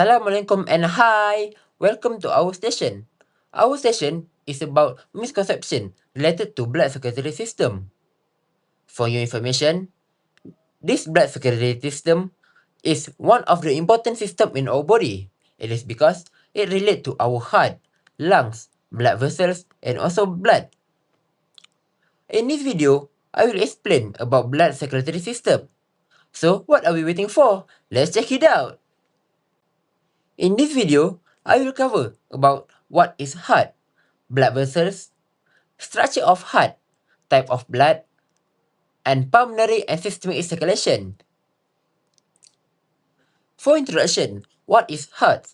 Assalamualaikum and hi! Welcome to our station. Our station is about misconception related to blood circulatory system. For your information, this blood circulatory system is one of the important system in our body. It is because it relates to our heart, lungs, blood vessels, and also blood. In this video, I will explain about blood circulatory system. So what are we waiting for? Let's check it out. In this video, I will cover about what is heart, blood vessels, structure of heart, type of blood, and pulmonary and systemic circulation. For introduction, what is heart?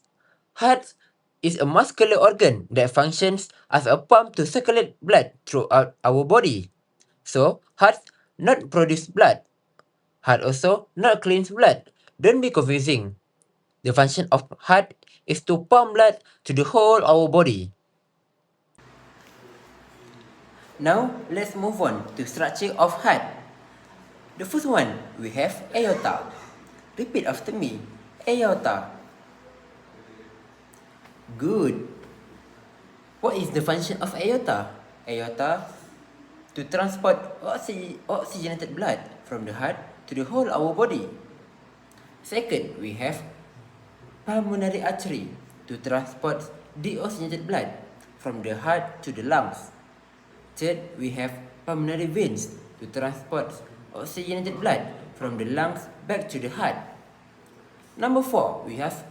Heart is a muscular organ that functions as a pump to circulate blood throughout our body. So, heart not produce blood. Heart also not cleans blood. Don't be confusing. The function of heart is to pump blood to the whole our body. Now, let's move on to structure of heart. The first one, we have aorta. Repeat after me. Aorta. Good. What is the function of aorta? Aorta to transport oxygenated blood from the heart to the whole our body. Second, we have pulmonary artery to transport deoxygenated blood from the heart to the lungs. Third, we have pulmonary veins to transport oxygenated blood from the lungs back to the heart. Number 4, we have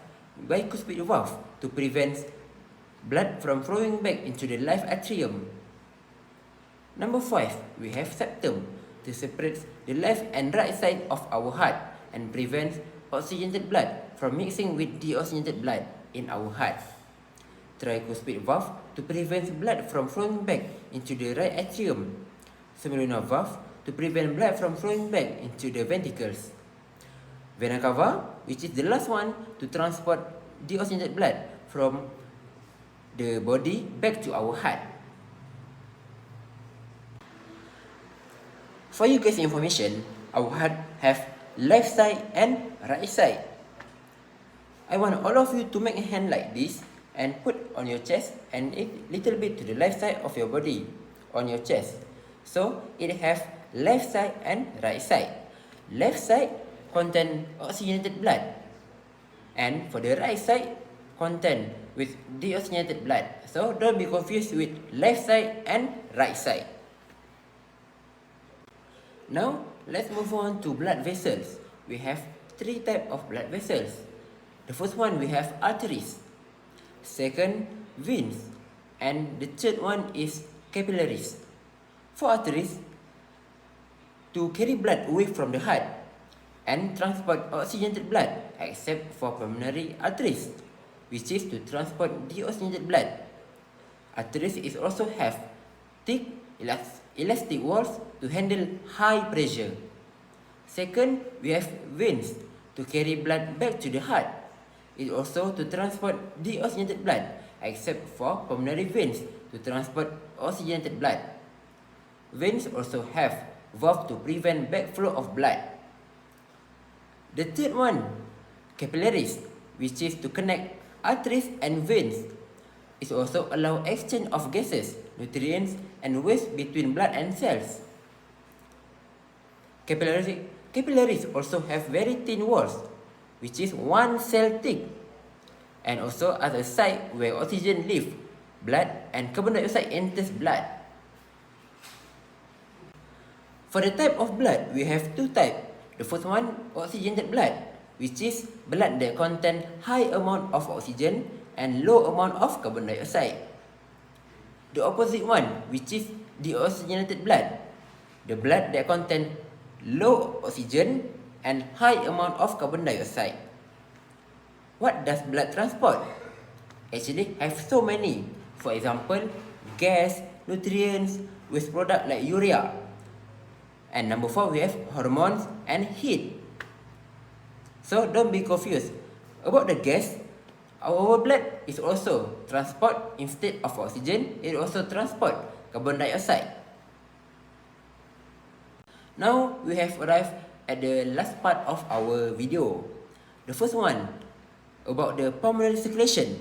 bicuspid valve to prevent blood from flowing back into the left atrium. Number 5, we have septum to separate the left and right side of our heart and prevent oxygenated blood from mixing with deoxygenated blood in our heart. Tricuspid valve to prevent blood from flowing back into the right atrium. Semilunar valve to prevent blood from flowing back into the ventricles. Vena cava, which is the last one to transport deoxygenated blood from the body back to our heart. For you guys' information, our heart have left side and right side. I want all of you to make a hand like this and put on your chest and a little bit to the left side of your body on your chest. So it have left side and right side. Left side contain oxygenated blood, and for the right side contain with deoxygenated blood. So don't be confused with left side and right side. Now let's move on to blood vessels. We have 3 types of blood vessels. The first one, we have arteries. Second, veins. And the third one is capillaries. For arteries, to carry blood away from the heart and transport oxygenated blood, except for pulmonary arteries, which is to transport deoxygenated blood. Arteries is also have thick elastic walls to handle high pressure. Second, we have veins to carry blood back to the heart. It also to transport deoxygenated blood, except for pulmonary veins to transport oxygenated blood. Veins also have valve to prevent backflow of blood. The third one, capillaries, which is to connect arteries and veins. It also allow exchange of gases, nutrients, and waste between blood and cells. Capillaries also have very thin walls, which is 1 cell thick, and also at a site where oxygen leaves blood and carbon dioxide enters blood. For the type of blood, we have 2 types. The first one, oxygenated blood, which is blood that contain high amount of oxygen and low amount of carbon dioxide. The opposite one, which is deoxygenated blood, the blood that contain low oxygen and high amount of carbon dioxide. What does blood transport? Actually, have so many. For example, gas, nutrients, waste product like urea. And number 4, we have hormones and heat. So don't be confused. About the gas, our blood is also transport instead of oxygen, it also transport carbon dioxide. Now we have arrived at the last part of our video. The first one, about the pulmonary circulation.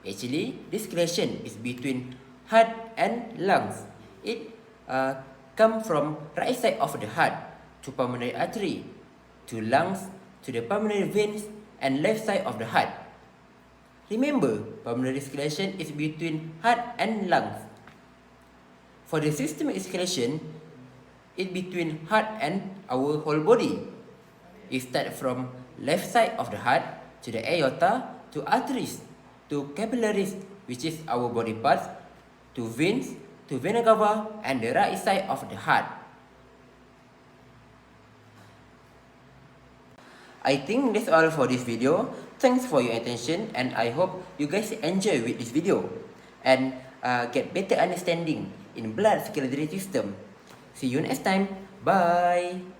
Actually, this circulation is between heart and lungs. It comes from right side of the heart to pulmonary artery, to lungs, to the pulmonary veins, and left side of the heart. Remember, pulmonary circulation is between heart and lungs. For the systemic circulation, it's between heart and our whole body. It starts from left side of the heart to the aorta, to arteries, to capillaries, which is our body parts, to veins, to vena cava, and the right side of the heart. I think that's all for this video. Thanks for your attention, and I hope you guys enjoy with this video and get better understanding in blood circulatory system. See you next time. Bye.